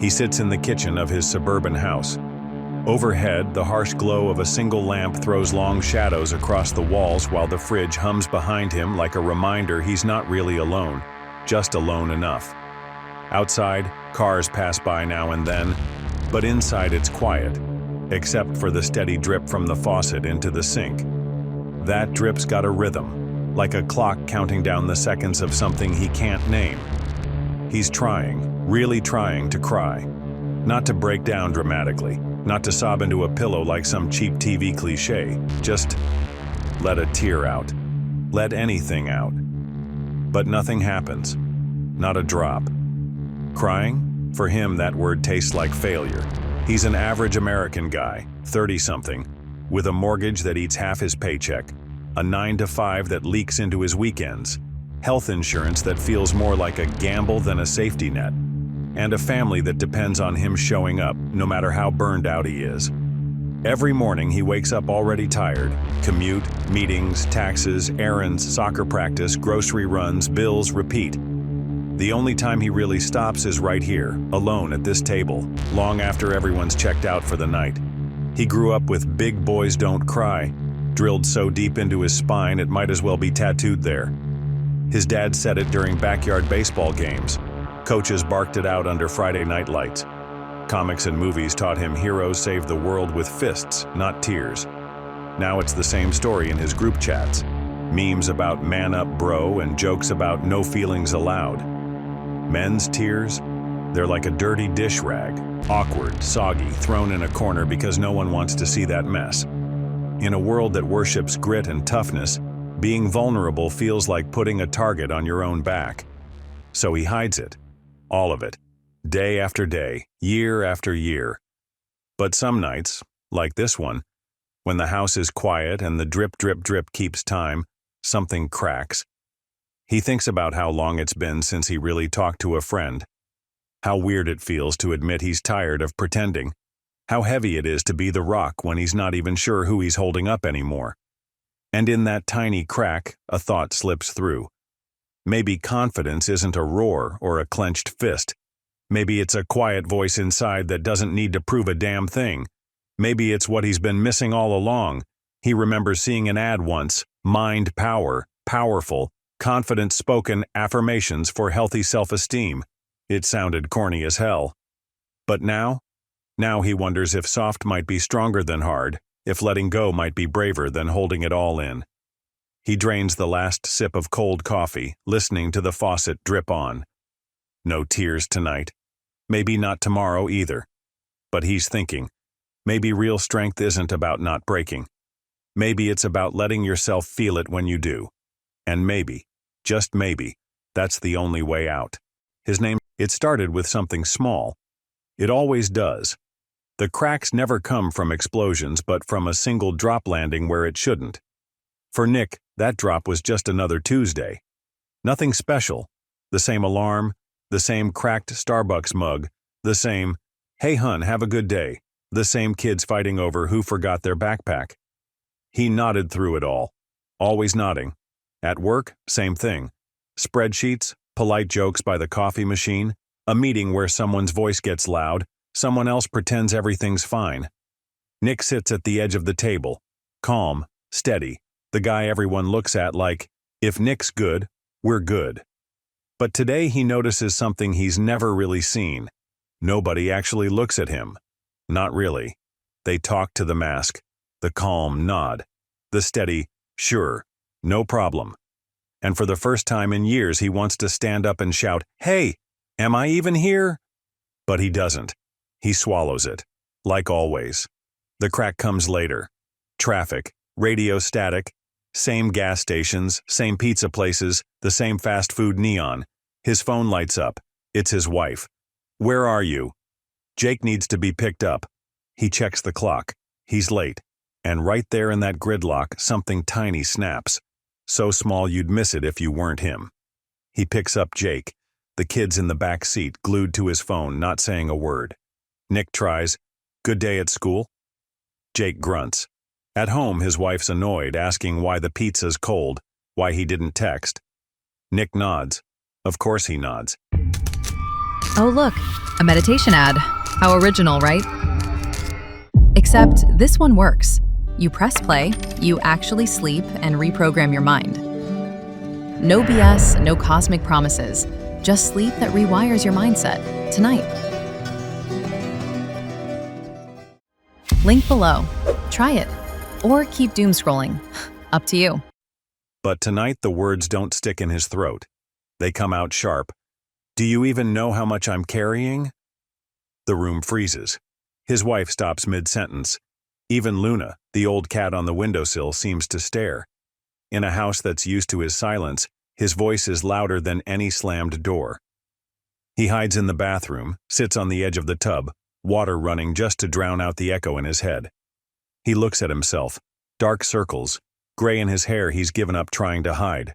He sits in the kitchen of his suburban house. Overhead, the harsh glow of a single lamp throws long shadows across the walls while the fridge hums behind him like a reminder he's not really alone, just alone enough. Outside, cars pass by now and then, but inside it's quiet, except for the steady drip from the faucet into the sink. That drip's got a rhythm, like a clock counting down the seconds of something he can't name. He's trying, really trying to cry. Not to break down dramatically, not to sob into a pillow like some cheap TV cliché, just let a tear out. Let anything out. But nothing happens. Not a drop. Crying? For him, that word tastes like failure. He's an average American guy, 30-something, with a mortgage that eats half his paycheck, a 9-to-5 that leaks into his weekends, health insurance that feels more like a gamble than a safety net, and a family that depends on him showing up, no matter how burned out he is. Every morning he wakes up already tired. Commute, meetings, taxes, errands, soccer practice, grocery runs, bills, repeat. The only time he really stops is right here, alone at this table, long after everyone's checked out for the night. He grew up with "Big boys don't cry," drilled so deep into his spine it might as well be tattooed there. His dad said it during backyard baseball games. Coaches barked it out under Friday night lights. Comics and movies taught him heroes save the world with fists, not tears. Now it's the same story in his group chats. Memes about "man up bro" and jokes about "no feelings allowed." Men's tears? They're like a dirty dish rag, awkward, soggy, thrown in a corner because no one wants to see that mess. In a world that worships grit and toughness, being vulnerable feels like putting a target on your own back. So he hides it. All of it. Day after day, year after year. But some nights, like this one, when the house is quiet and the drip, drip, drip keeps time, something cracks. He thinks about how long it's been since he really talked to a friend. How weird it feels to admit he's tired of pretending. How heavy it is to be the rock when he's not even sure who he's holding up anymore. And in that tiny crack, a thought slips through. Maybe confidence isn't a roar or a clenched fist. Maybe it's a quiet voice inside that doesn't need to prove a damn thing. Maybe it's what he's been missing all along. He remembers seeing an ad once, Mind Power, powerful, confident spoken affirmations for healthy self-esteem. It sounded corny as hell. But now he wonders if soft might be stronger than hard, if letting go might be braver than holding it all in. He drains the last sip of cold coffee, listening to the faucet drip on. No tears tonight. Maybe not tomorrow either. But he's thinking, maybe real strength isn't about not breaking. Maybe it's about letting yourself feel it when you do. And maybe, just maybe, that's the only way out. It started with something small. It always does. The cracks never come from explosions but from a single drop landing where it shouldn't. For Nick, that drop was just another Tuesday. Nothing special. The same alarm, the same cracked Starbucks mug, the same, "Hey hun, have a good day," the same kids fighting over who forgot their backpack. He nodded through it all, always nodding. At work, same thing. Spreadsheets, polite jokes by the coffee machine, a meeting where someone's voice gets loud, someone else pretends everything's fine. Nick sits at the edge of the table, calm, steady, the guy everyone looks at like, if Nick's good, we're good. But today he notices something he's never really seen. Nobody actually looks at him. Not really. They talk to the mask, the calm nod, the steady, sure, no problem. And for the first time in years he wants to stand up and shout, "Hey, am I even here?" But he doesn't. He swallows it, like always. The crack comes later. Traffic, radio static, same gas stations, same pizza places, the same fast food neon. His phone lights up. It's his wife. "Where are you?" Jake needs to be picked up. He checks the clock. He's late. And right there in that gridlock, something tiny snaps. So small you'd miss it if you weren't him. He picks up Jake, the kid's in the back seat, glued to his phone, not saying a word. Nick tries, "Good day at school?" Jake grunts. At home, his wife's annoyed, asking why the pizza's cold, why he didn't text. Nick nods. Of course he nods. Oh look, a meditation ad. How original, right? Except this one works. You press play, you actually sleep and reprogram your mind. No BS, no cosmic promises. Just sleep that rewires your mindset tonight. Link below. Try it. Or keep doom scrolling. Up to you. But tonight the words don't stick in his throat. They come out sharp. Do you even know how much I'm carrying? The room freezes. His wife stops mid-sentence. Even Luna, the old cat on the windowsill, seems to stare. In a house that's used to his silence, his voice is louder than any slammed door. He hides in the bathroom, sits on the edge of the tub, water running just to drown out the echo in his head. He looks at himself. Dark circles, gray in his hair he's given up trying to hide.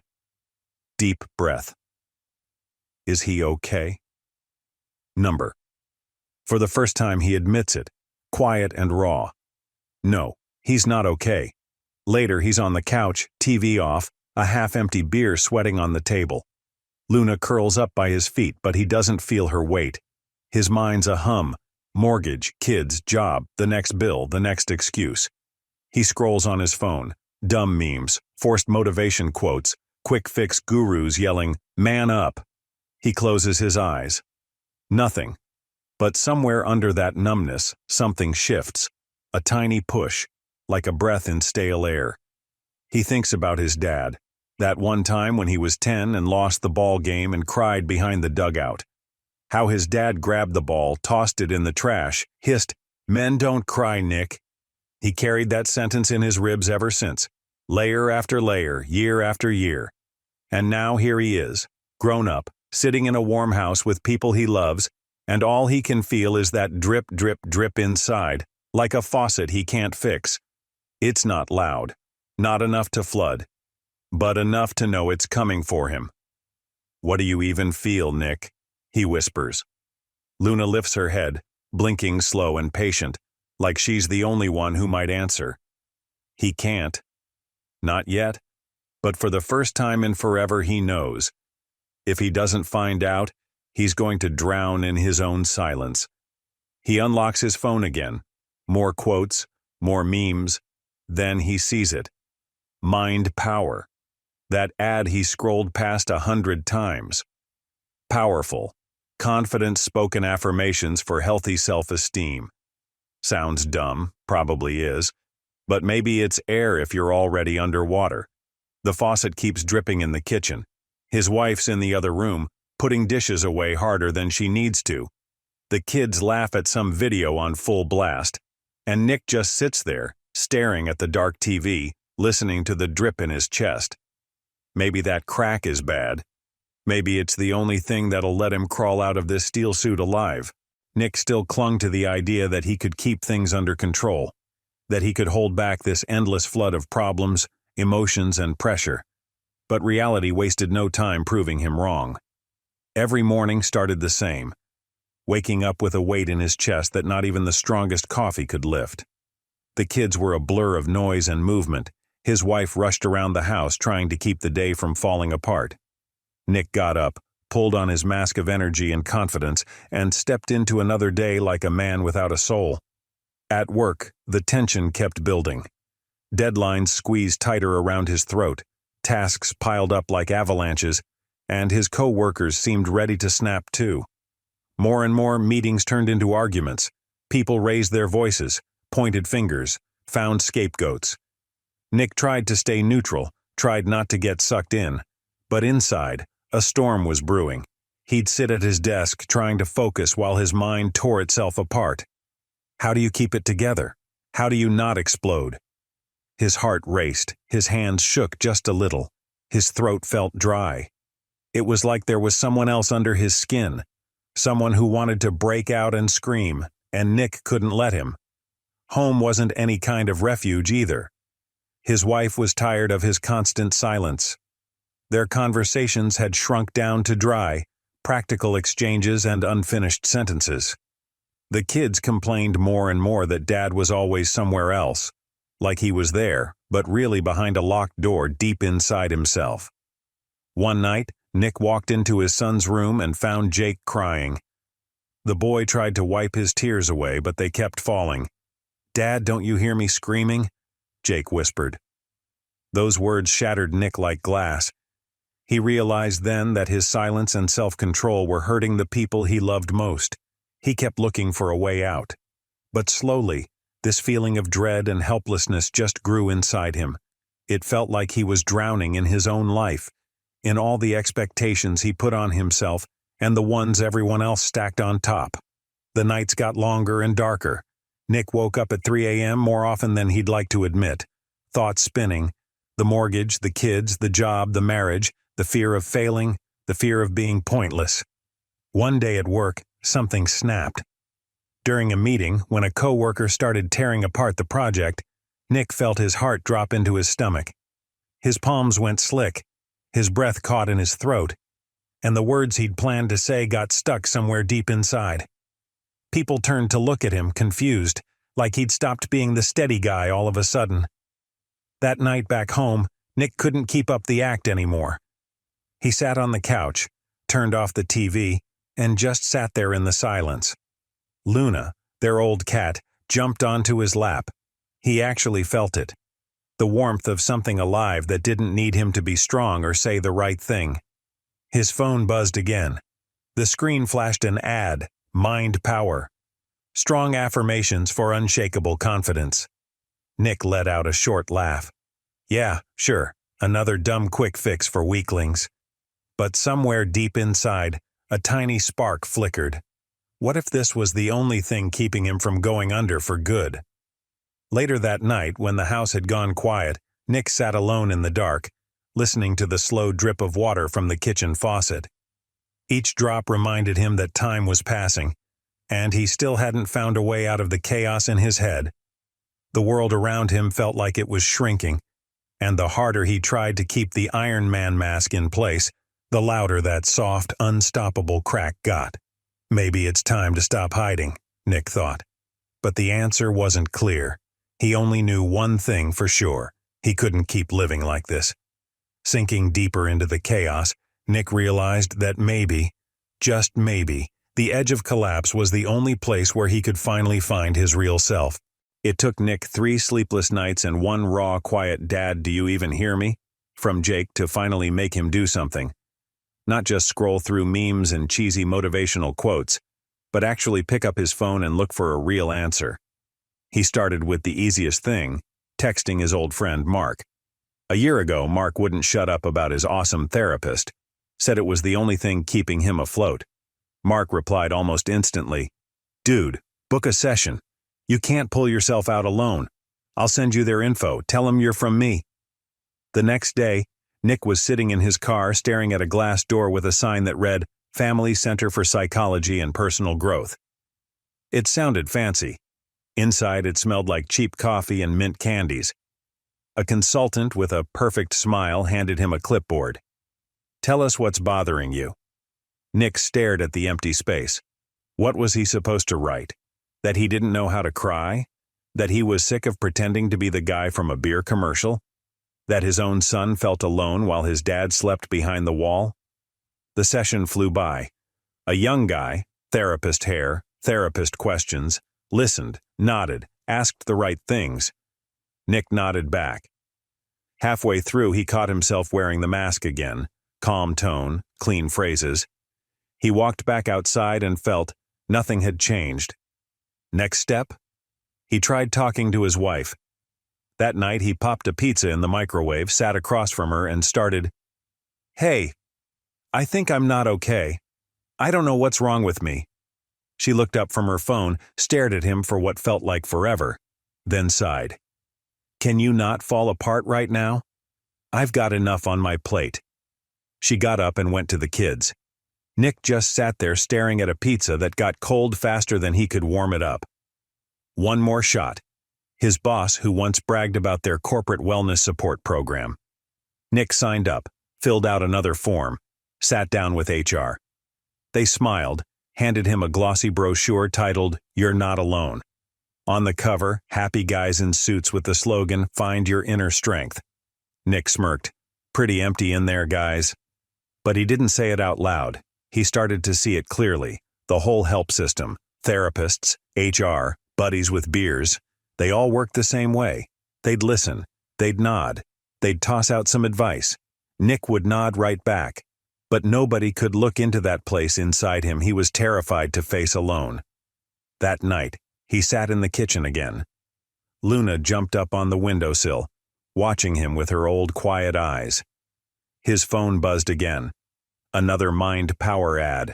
Deep breath. Is he okay? Number. For the first time he admits it, quiet and raw. No, he's not okay. Later he's on the couch, TV off, a half-empty beer sweating on the table. Luna curls up by his feet, but he doesn't feel her weight. His mind's a hum. Mortgage, kids, job, the next bill, the next excuse. He scrolls on his phone. Dumb memes, forced motivation quotes, quick fix gurus yelling, "Man up." He closes his eyes. Nothing. But somewhere under that numbness, something shifts. A tiny push, like a breath in stale air. He thinks about his dad. That one time when he was 10 and lost the ball game and cried behind the dugout. How his dad grabbed the ball, tossed it in the trash, hissed, "Men don't cry, Nick." He carried that sentence in his ribs ever since, layer after layer, year after year. And now here he is, grown up, sitting in a warm house with people he loves, and all he can feel is that drip, drip, drip inside, like a faucet he can't fix. It's not loud, not enough to flood, but enough to know it's coming for him. "What do you even feel, Nick?" he whispers. Luna lifts her head, blinking slow and patient, like she's the only one who might answer. He can't. Not yet. But for the first time in forever he knows. If he doesn't find out, he's going to drown in his own silence. He unlocks his phone again. More quotes, more memes. Then he sees it. Mind power. That ad he scrolled past 100 times. Powerful. Confident spoken affirmations for healthy self-esteem. Sounds dumb, probably is, but maybe it's air if you're already underwater. The faucet keeps dripping in the kitchen. His wife's in the other room, putting dishes away harder than she needs to. The kids laugh at some video on full blast, and Nick just sits there, staring at the dark TV, listening to the drip in his chest. Maybe that crack is bad. Maybe it's the only thing that'll let him crawl out of this steel suit alive. Nick still clung to the idea that he could keep things under control, that he could hold back this endless flood of problems, emotions, and pressure. But reality wasted no time proving him wrong. Every morning started the same, waking up with a weight in his chest that not even the strongest coffee could lift. The kids were a blur of noise and movement. His wife rushed around the house trying to keep the day from falling apart. Nick got up, pulled on his mask of energy and confidence, and stepped into another day like a man without a soul. At work, the tension kept building. Deadlines squeezed tighter around his throat, tasks piled up like avalanches, and his co-workers seemed ready to snap too. More and more meetings turned into arguments. People raised their voices, pointed fingers, found scapegoats. Nick tried to stay neutral, tried not to get sucked in, but inside, a storm was brewing. He'd sit at his desk trying to focus while his mind tore itself apart. How do you keep it together? How do you not explode? His heart raced, his hands shook just a little, his throat felt dry. It was like there was someone else under his skin, someone who wanted to break out and scream, and Nick couldn't let him. Home wasn't any kind of refuge either. His wife was tired of his constant silence. Their conversations had shrunk down to dry, practical exchanges and unfinished sentences. The kids complained more and more that Dad was always somewhere else, like he was there, but really behind a locked door deep inside himself. One night, Nick walked into his son's room and found Jake crying. The boy tried to wipe his tears away, but they kept falling. "Dad, don't you hear me screaming?" Jake whispered. Those words shattered Nick like glass. He realized then that his silence and self-control were hurting the people he loved most. He kept looking for a way out. But slowly, this feeling of dread and helplessness just grew inside him. It felt like he was drowning in his own life, in all the expectations he put on himself and the ones everyone else stacked on top. The nights got longer and darker. Nick woke up at 3 a.m. more often than he'd like to admit, thoughts spinning. The mortgage, the kids, the job, the marriage, the fear of failing, the fear of being pointless. One day at work, something snapped. During a meeting, when a coworker started tearing apart the project, Nick felt his heart drop into his stomach. His palms went slick, his breath caught in his throat, and the words he'd planned to say got stuck somewhere deep inside. People turned to look at him, confused, like he'd stopped being the steady guy all of a sudden. That night back home, Nick couldn't keep up the act anymore. He sat on the couch, turned off the TV, and just sat there in the silence. Luna, their old cat, jumped onto his lap. He actually felt it. The warmth of something alive that didn't need him to be strong or say the right thing. His phone buzzed again. The screen flashed an ad, Mind Power. Strong affirmations for unshakable confidence. Nick let out a short laugh. Yeah, sure, another dumb quick fix for weaklings. But somewhere deep inside, a tiny spark flickered. What if this was the only thing keeping him from going under for good? Later that night, when the house had gone quiet, Nick sat alone in the dark, listening to the slow drip of water from the kitchen faucet. Each drop reminded him that time was passing, and he still hadn't found a way out of the chaos in his head. The world around him felt like it was shrinking, and the harder he tried to keep the Iron Man mask in place, the louder that soft, unstoppable crack got. Maybe it's time to stop hiding, Nick thought. But the answer wasn't clear. He only knew one thing for sure. He couldn't keep living like this. Sinking deeper into the chaos, Nick realized that maybe, just maybe, the edge of collapse was the only place where he could finally find his real self. It took Nick 3 sleepless nights and 1 raw, quiet "Dad, do you even hear me?" from Jake to finally make him do something. Not just scroll through memes and cheesy motivational quotes, but actually pick up his phone and look for a real answer. He started with the easiest thing, texting his old friend Mark. A year ago, Mark wouldn't shut up about his awesome therapist, said it was the only thing keeping him afloat. Mark replied almost instantly, "Dude, book a session. You can't pull yourself out alone. I'll send you their info. Tell them you're from me." The next day, Nick was sitting in his car staring at a glass door with a sign that read, Family Center for Psychology and Personal Growth. It sounded fancy. Inside, it smelled like cheap coffee and mint candies. A consultant with a perfect smile handed him a clipboard. "Tell us what's bothering you." Nick stared at the empty space. What was he supposed to write? That he didn't know how to cry? That he was sick of pretending to be the guy from a beer commercial? That his own son felt alone while his dad slept behind the wall? The session flew by. A young guy, therapist hair, therapist questions, listened, nodded, asked the right things. Nick nodded back. Halfway through, he caught himself wearing the mask again, calm tone, clean phrases. He walked back outside and felt nothing had changed. Next step? He tried talking to his wife. That night, he popped a pizza in the microwave, sat across from her, and started, "Hey, I think I'm not okay. I don't know what's wrong with me." She looked up from her phone, stared at him for what felt like forever, then sighed. "Can you not fall apart right now? I've got enough on my plate." She got up and went to the kids. Nick just sat there staring at a pizza that got cold faster than he could warm it up. One more shot. His boss, who once bragged about their corporate wellness support program. Nick signed up, filled out another form, sat down with HR. They smiled, handed him a glossy brochure titled, "You're Not Alone." On the cover, happy guys in suits with the slogan, "Find Your Inner Strength." Nick smirked. Pretty empty in there, guys. But he didn't say it out loud. He started to see it clearly. The whole help system, therapists, HR, buddies with beers, they all worked the same way. They'd listen, they'd nod, they'd toss out some advice. Nick would nod right back. But nobody could look into that place inside him he was terrified to face alone. That night, he sat in the kitchen again. Luna jumped up on the windowsill, watching him with her old quiet eyes. His phone buzzed again. Another Mind Power ad.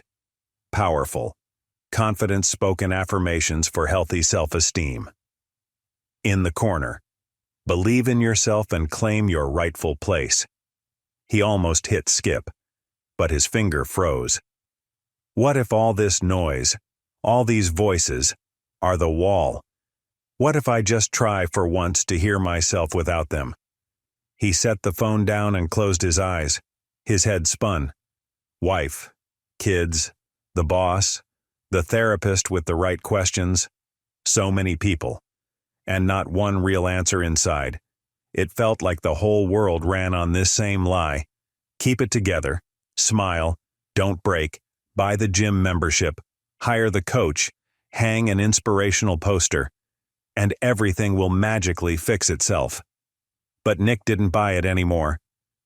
Powerful. Confidence-spoken affirmations for healthy self-esteem. In the corner. Believe in yourself and claim your rightful place. He almost hit skip, but his finger froze. What if all this noise, all these voices, are the wall? What if I just try for once to hear myself without them? He set the phone down and closed his eyes. His head spun. Wife, kids, the boss, the therapist with the right questions. So many people. And not one real answer inside. It felt like the whole world ran on this same lie. Keep it together. Smile. Don't break. Buy the gym membership. Hire the coach. Hang an inspirational poster. And everything will magically fix itself. But Nick didn't buy it anymore.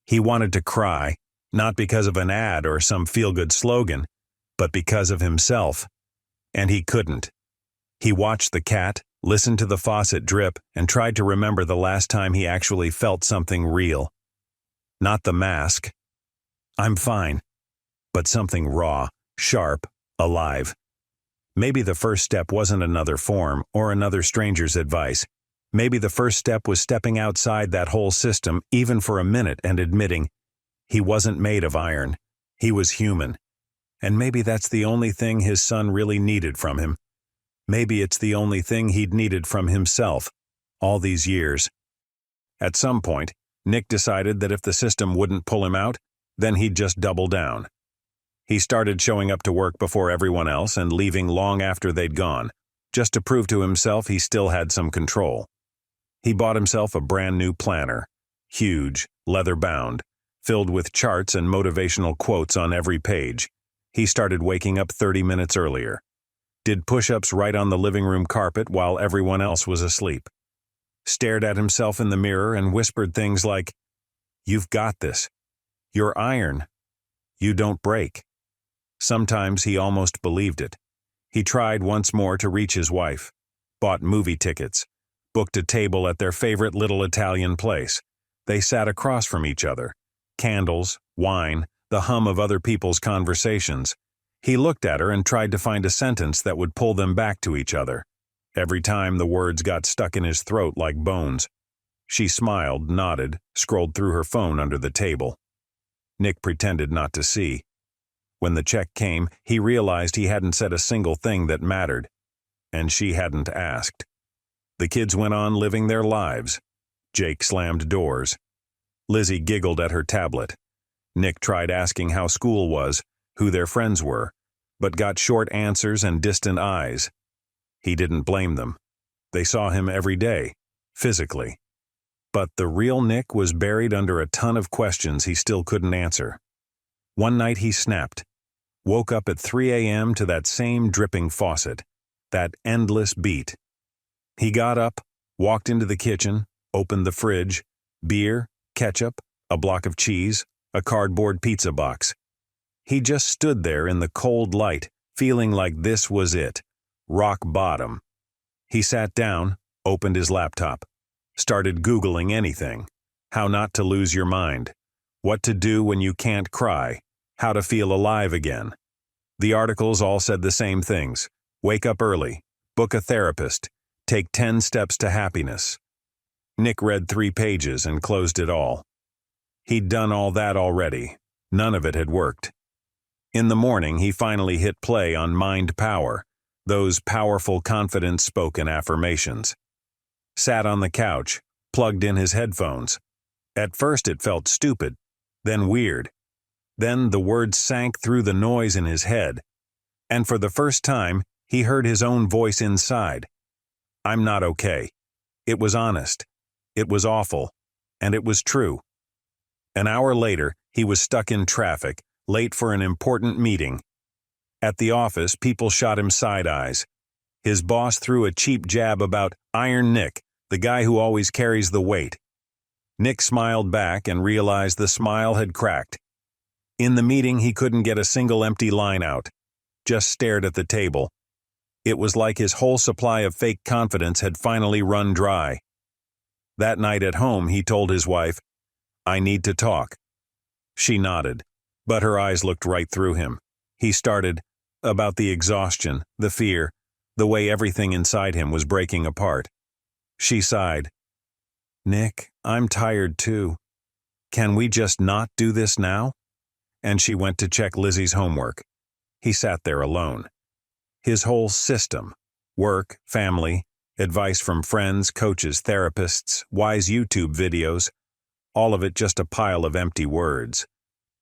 He wanted to cry, not because of an ad or some feel-good slogan, but because of himself. And he couldn't. He watched the cat, listened to the faucet drip, and tried to remember the last time he actually felt something real. Not the mask. I'm fine. But something raw, sharp, alive. Maybe the first step wasn't another form or another stranger's advice. Maybe the first step was stepping outside that whole system even for a minute and admitting he wasn't made of iron. He was human. And maybe that's the only thing his son really needed from him. Maybe it's the only thing he'd needed from himself all these years. At some point, Nick decided that if the system wouldn't pull him out, then he'd just double down. He started showing up to work before everyone else and leaving long after they'd gone, just to prove to himself he still had some control. He bought himself a brand new planner, huge, leather-bound, filled with charts and motivational quotes on every page. He started waking up 30 minutes earlier. Did push-ups right on the living room carpet while everyone else was asleep. Stared at himself in the mirror and whispered things like, "You've got this. You're iron. You don't break." Sometimes he almost believed it. He tried once more to reach his wife, bought movie tickets, booked a table at their favorite little Italian place. They sat across from each other. Candles, wine, the hum of other people's conversations. He looked at her and tried to find a sentence that would pull them back to each other. Every time the words got stuck in his throat like bones. She smiled, nodded, scrolled through her phone under the table. Nick pretended not to see. When the check came, he realized he hadn't said a single thing that mattered. And she hadn't asked. The kids went on living their lives. Jake slammed doors. Lizzie giggled at her tablet. Nick tried asking how school was, who their friends were, but got short answers and distant eyes. He didn't blame them. They saw him every day, physically. But the real Nick was buried under a ton of questions he still couldn't answer. One night he snapped. Woke up at 3 a.m. to that same dripping faucet, that endless beat. He got up, walked into the kitchen, opened the fridge, beer, ketchup, a block of cheese, a cardboard pizza box. He just stood there in the cold light, feeling like this was it, rock bottom. He sat down, opened his laptop, started Googling anything. How not to lose your mind. What to do when you can't cry. How to feel alive again. The articles all said the same things. Wake up early. Book a therapist. Take 10 steps to happiness. Nick read 3 pages and closed it all. He'd done all that already. None of it had worked. In the morning, he finally hit play on Mind Power, those powerful, confidence-spoken affirmations. Sat on the couch, plugged in his headphones. At first it felt stupid, then weird. Then the words sank through the noise in his head. And for the first time, he heard his own voice inside. I'm not okay. It was honest. It was awful. And it was true. An hour later, he was stuck in traffic, late for an important meeting. At the office, people shot him side eyes. His boss threw a cheap jab about Iron Nick, the guy who always carries the weight. Nick smiled back and realized the smile had cracked. In the meeting, he couldn't get a single empty line out, just stared at the table. It was like his whole supply of fake confidence had finally run dry. That night at home, he told his wife, "I need to talk." She nodded, but her eyes looked right through him. He started, about the exhaustion, the fear, the way everything inside him was breaking apart. She sighed. "Nick, I'm tired too. Can we just not do this now?" And she went to check Lizzie's homework. He sat there alone. His whole system, work, family, advice from friends, coaches, therapists, wise YouTube videos, all of it just a pile of empty words.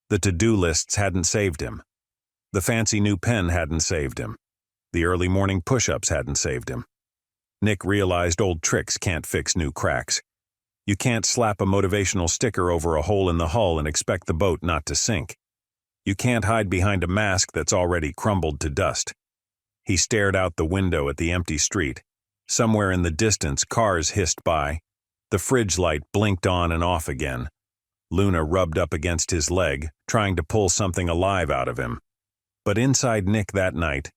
The to-do lists hadn't saved him. The fancy new pen hadn't saved him. The early morning push-ups hadn't saved him. Nick realized old tricks can't fix new cracks. You can't slap a motivational sticker over a hole in the hull and expect the boat not to sink. You can't hide behind a mask that's already crumbled to dust. He stared out the window at the empty street. Somewhere in the distance, cars hissed by. The fridge light blinked on and off again. Luna rubbed up against his leg, trying to pull something alive out of him. But inside Nick that night,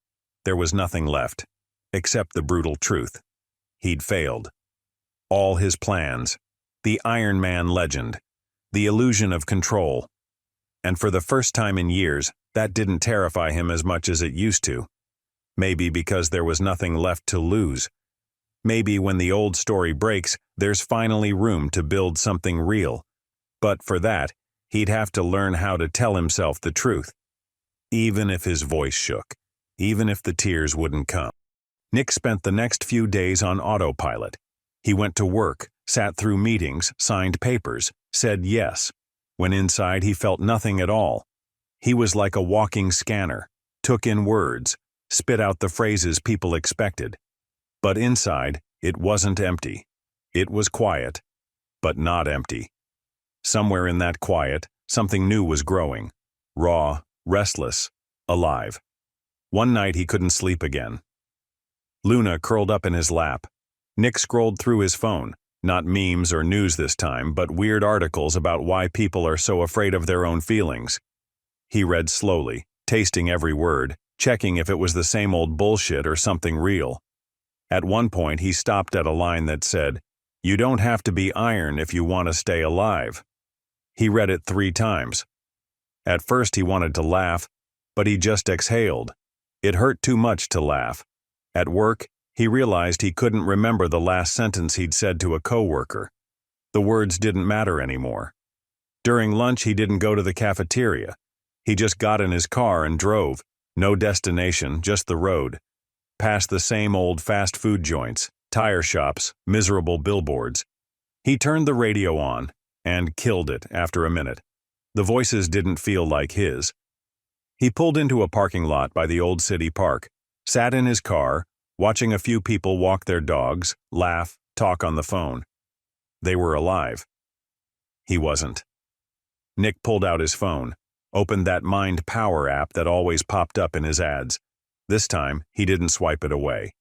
there was nothing left, except the brutal truth. He'd failed. All his plans, the Iron Man legend, the illusion of control. And for the first time in years, that didn't terrify him as much as it used to. Maybe because there was nothing left to lose. Maybe when the old story breaks, there's finally room to build something real. But for that, he'd have to learn how to tell himself the truth. Even if his voice shook, even if the tears wouldn't come. Nick spent the next few days on autopilot. He went to work, sat through meetings, signed papers, said yes. When inside, he felt nothing at all. He was like a walking scanner, took in words, spit out the phrases people expected. But inside, it wasn't empty. It was quiet, but not empty. Somewhere in that quiet, something new was growing. Raw, restless, alive. One night he couldn't sleep again. Luna curled up in his lap. Nick scrolled through his phone, not memes or news this time, but weird articles about why people are so afraid of their own feelings. He read slowly, tasting every word, checking if it was the same old bullshit or something real. At one point, he stopped at a line that said, "You don't have to be iron if you want to stay alive." He read it 3 times. At first, he wanted to laugh, but he just exhaled. It hurt too much to laugh. At work, he realized he couldn't remember the last sentence he'd said to a coworker. The words didn't matter anymore. During lunch, he didn't go to the cafeteria. He just got in his car and drove. No destination, just the road. Past the same old fast food joints, tire shops, miserable billboards. He turned the radio on and killed it after a minute. The voices didn't feel like his. He pulled into a parking lot by the old city park, sat in his car, watching a few people walk their dogs, laugh, talk on the phone. They were alive. He wasn't. Nick pulled out his phone, opened that Mind Power app that always popped up in his ads. This time, he didn't swipe it away.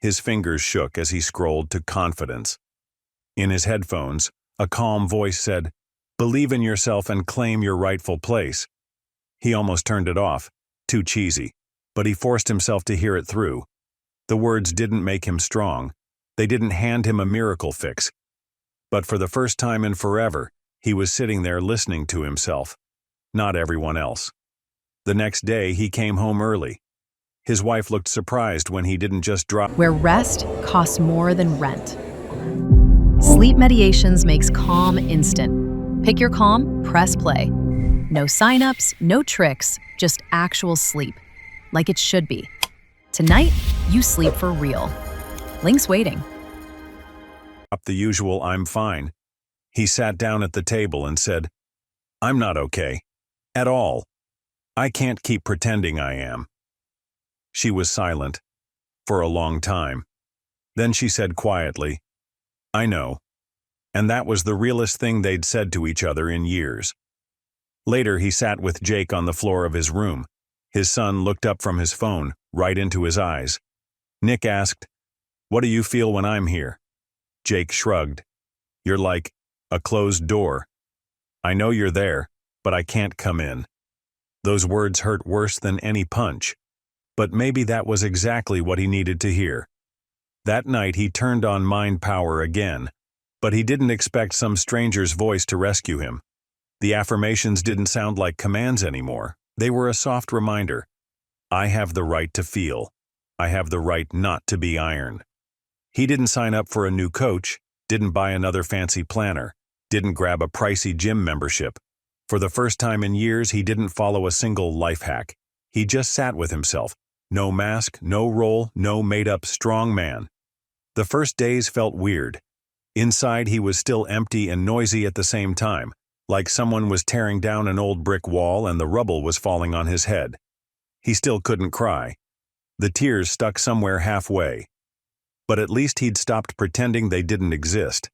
His fingers shook as he scrolled to confidence. In his headphones, a calm voice said, "Believe in yourself and claim your rightful place." He almost turned it off, too cheesy, but he forced himself to hear it through. The words didn't make him strong. They didn't hand him a miracle fix. But for the first time in forever, he was sitting there listening to himself, not everyone else. The next day, he came home early. His wife looked surprised when he didn't just drop. Where rest costs more than rent. Sleep Mediations makes calm instant. Pick your calm, press play. No signups, no tricks, just actual sleep. Like it should be. Tonight, you sleep for real. Link's waiting. Up the usual "I'm fine." He sat down at the table and said, "I'm not okay. At all. I can't keep pretending I am." She was silent for a long time. Then she said quietly, "I know." And that was the realest thing they'd said to each other in years. Later, he sat with Jake on the floor of his room. His son looked up from his phone, right into his eyes. Nick asked, "What do you feel when I'm here?" Jake shrugged. "You're like a closed door. I know you're there, but I can't come in." Those words hurt worse than any punch. But maybe that was exactly what he needed to hear. That night he turned on mind power again, but he didn't expect some stranger's voice to rescue him. The affirmations didn't sound like commands anymore. They were a soft reminder. I have the right to feel. I have the right not to be iron. He didn't sign up for a new coach, didn't buy another fancy planner, didn't grab a pricey gym membership. For the first time in years, he didn't follow a single life hack. He just sat with himself. No mask, no role, no made-up strong man. The first days felt weird. Inside, he was still empty and noisy at the same time, like someone was tearing down an old brick wall and the rubble was falling on his head. He still couldn't cry. The tears stuck somewhere halfway. But at least he'd stopped pretending they didn't exist.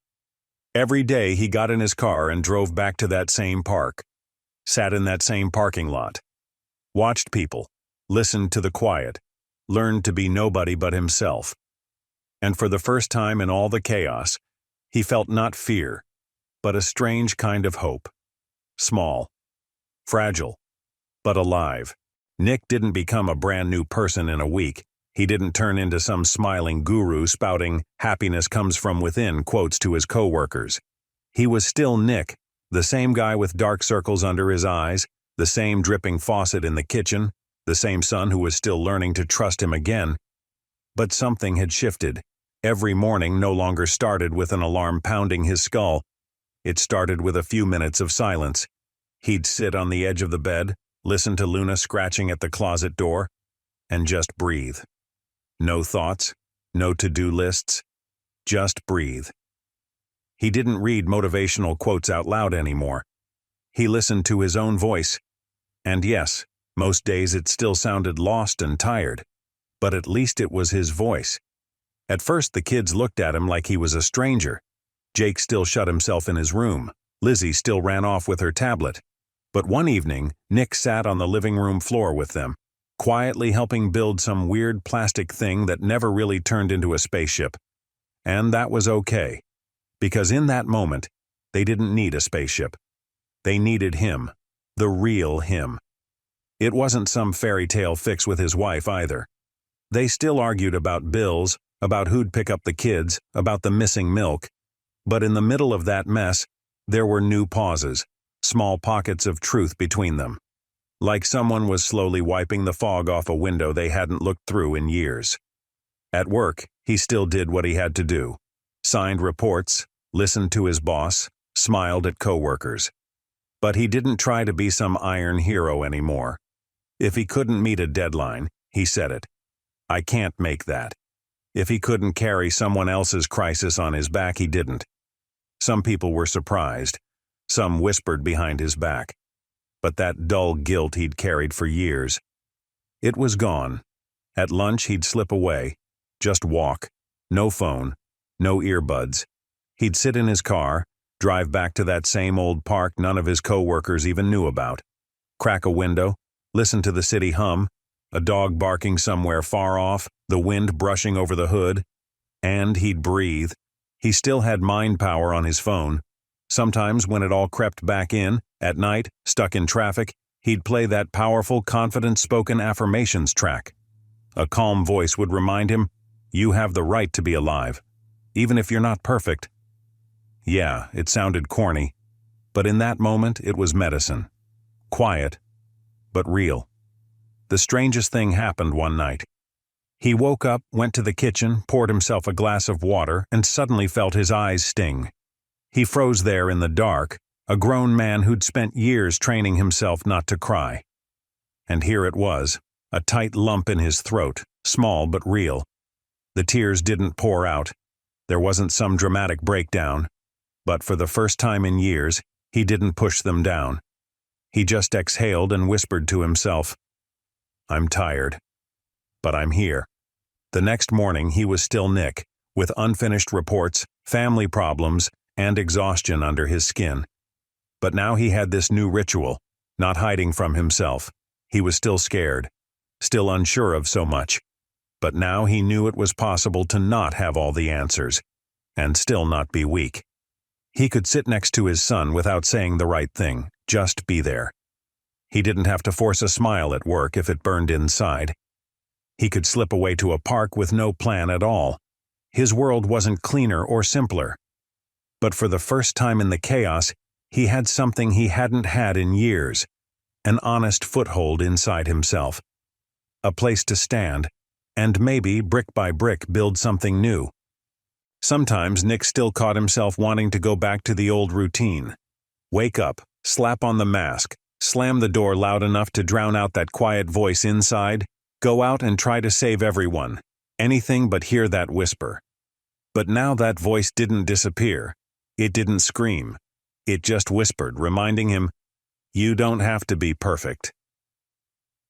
Every day he got in his car and drove back to that same park. Sat in that same parking lot. Watched people. Listened to the quiet. Learned to be nobody but himself. And for the first time in all the chaos, he felt not fear, but a strange kind of hope. Small. Fragile. But alive. Nick didn't become a brand new person in a week. He didn't turn into some smiling guru spouting "happiness comes from within" quotes to his coworkers. He was still Nick, the same guy with dark circles under his eyes, the same dripping faucet in the kitchen, the same son who was still learning to trust him again. But something had shifted. Every morning no longer started with an alarm pounding his skull. It started with a few minutes of silence. He'd sit on the edge of the bed, listen to Luna scratching at the closet door, and just breathe. No thoughts, no to-do lists, just breathe. He didn't read motivational quotes out loud anymore. He listened to his own voice. And yes, most days it still sounded lost and tired, but at least it was his voice. At first the kids looked at him like he was a stranger. Jake still shut himself in his room. Lizzie still ran off with her tablet. But one evening, Nick sat on the living room floor with them, quietly helping build some weird plastic thing that never really turned into a spaceship. And that was okay, because in that moment, they didn't need a spaceship. They needed him, the real him. It wasn't some fairy tale fix with his wife either. They still argued about bills, about who'd pick up the kids, about the missing milk. But in the middle of that mess, there were new pauses, small pockets of truth between them. Like someone was slowly wiping the fog off a window they hadn't looked through in years. At work, he still did what he had to do. Signed reports, listened to his boss, smiled at coworkers. But he didn't try to be some iron hero anymore. If he couldn't meet a deadline, he said it. I can't make that. If he couldn't carry someone else's crisis on his back, he didn't. Some people were surprised. Some whispered behind his back. But that dull guilt he'd carried for years, it was gone. At lunch, he'd slip away. Just walk. No phone. No earbuds. He'd sit in his car, drive back to that same old park none of his coworkers even knew about. Crack a window, listen to the city hum, a dog barking somewhere far off, the wind brushing over the hood. And he'd breathe. He still had mind power on his phone. Sometimes when it all crept back in, at night, stuck in traffic, he'd play that powerful, confident-spoken affirmations track. A calm voice would remind him, "You have the right to be alive, even if you're not perfect." Yeah, it sounded corny, but in that moment it was medicine. Quiet, but real. The strangest thing happened one night. He woke up, went to the kitchen, poured himself a glass of water, and suddenly felt his eyes sting. He froze there in the dark, a grown man who'd spent years training himself not to cry. And here it was, a tight lump in his throat, small but real. The tears didn't pour out. There wasn't some dramatic breakdown. But for the first time in years, he didn't push them down. He just exhaled and whispered to himself, "I'm tired, but I'm here." The next morning, he was still Nick, with unfinished reports, family problems, and exhaustion under his skin. But now he had this new ritual, not hiding from himself. He was still scared, still unsure of so much, but now he knew it was possible to not have all the answers, and still not be weak. He could sit next to his son without saying the right thing, just be there. He didn't have to force a smile at work if it burned inside. He could slip away to a park with no plan at all. His world wasn't cleaner or simpler. But for the first time in the chaos, he had something he hadn't had in years, an honest foothold inside himself. A place to stand, and maybe, brick by brick, build something new. Sometimes Nick still caught himself wanting to go back to the old routine. Wake up, slap on the mask, slam the door loud enough to drown out that quiet voice inside, go out and try to save everyone, anything but hear that whisper. But now that voice didn't disappear. It didn't scream. It just whispered, reminding him, "You don't have to be perfect."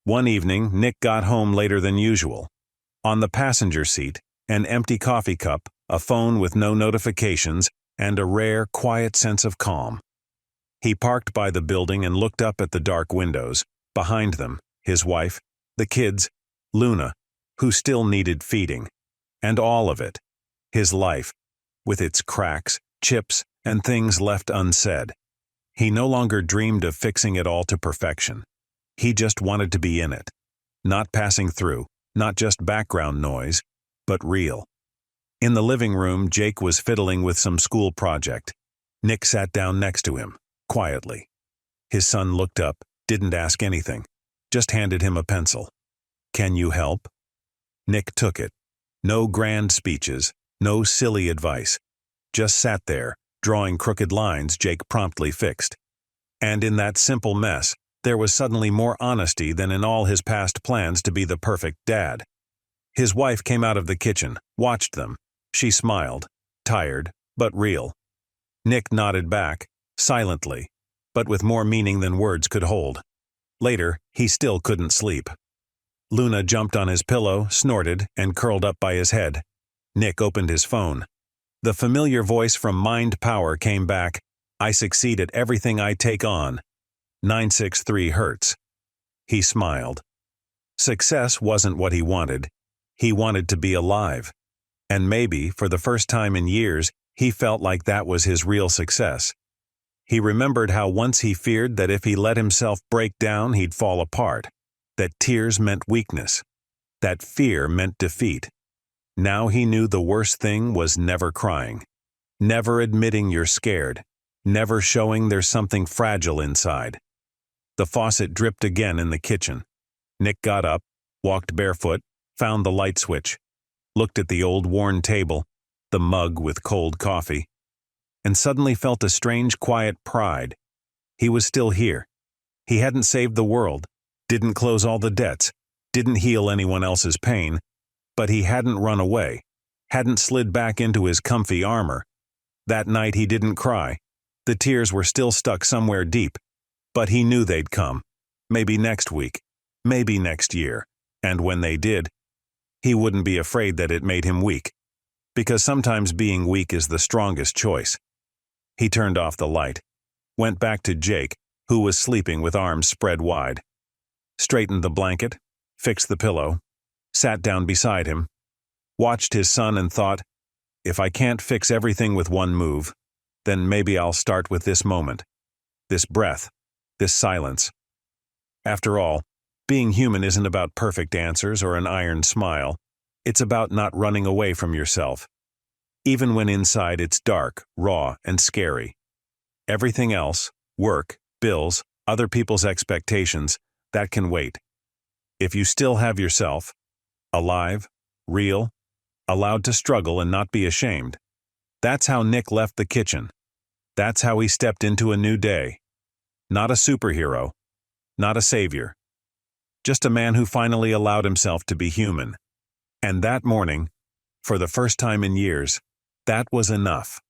One evening, Nick got home later than usual. On the passenger seat, an empty coffee cup, a phone with no notifications, and a rare, quiet sense of calm. He parked by the building and looked up at the dark windows. Behind them, his wife, the kids, Luna, who still needed feeding. And all of it. His life, with its cracks, chips, and things left unsaid. He no longer dreamed of fixing it all to perfection. He just wanted to be in it. Not passing through, not just background noise, but real. In the living room, Jake was fiddling with some school project. Nick sat down next to him, quietly. His son looked up, didn't ask anything, just handed him a pencil. "Can you help?" Nick took it. No grand speeches, no silly advice. Just sat there, drawing crooked lines Jake promptly fixed. And in that simple mess, there was suddenly more honesty than in all his past plans to be the perfect dad. His wife came out of the kitchen, watched them. She smiled, tired, but real. Nick nodded back, silently, but with more meaning than words could hold. Later, he still couldn't sleep. Luna jumped on his pillow, snorted, and curled up by his head. Nick opened his phone. The familiar voice from Mind Power came back, "I succeed at everything I take on. 963 Hertz." He smiled. Success wasn't what he wanted. He wanted to be alive. And maybe, for the first time in years, he felt like that was his real success. He remembered how once he feared that if he let himself break down, he'd fall apart. That tears meant weakness. That fear meant defeat. Now he knew the worst thing was never crying. Never admitting you're scared. Never showing there's something fragile inside. The faucet dripped again in the kitchen. Nick got up, walked barefoot, found the light switch, looked at the old worn table, the mug with cold coffee, and suddenly felt a strange quiet pride. He was still here. He hadn't saved the world, didn't close all the debts, didn't heal anyone else's pain, but he hadn't run away, hadn't slid back into his comfy armor. That night he didn't cry. The tears were still stuck somewhere deep, but he knew they'd come. Maybe next week, maybe next year, and when they did, he wouldn't be afraid that it made him weak, because sometimes being weak is the strongest choice. He turned off the light, went back to Jake, who was sleeping with arms spread wide, straightened the blanket, fixed the pillow, sat down beside him, watched his son and thought, if I can't fix everything with one move, then maybe I'll start with this moment, this breath, this silence. After all, being human isn't about perfect answers or an iron smile. It's about not running away from yourself, even when inside it's dark, raw, and scary. Everything else, work, bills, other people's expectations, that can wait. If you still have yourself, alive, real, allowed to struggle and not be ashamed. That's how Nick left the kitchen. That's how he stepped into a new day. Not a superhero, not a savior. Just a man who finally allowed himself to be human. And that morning, for the first time in years, that was enough.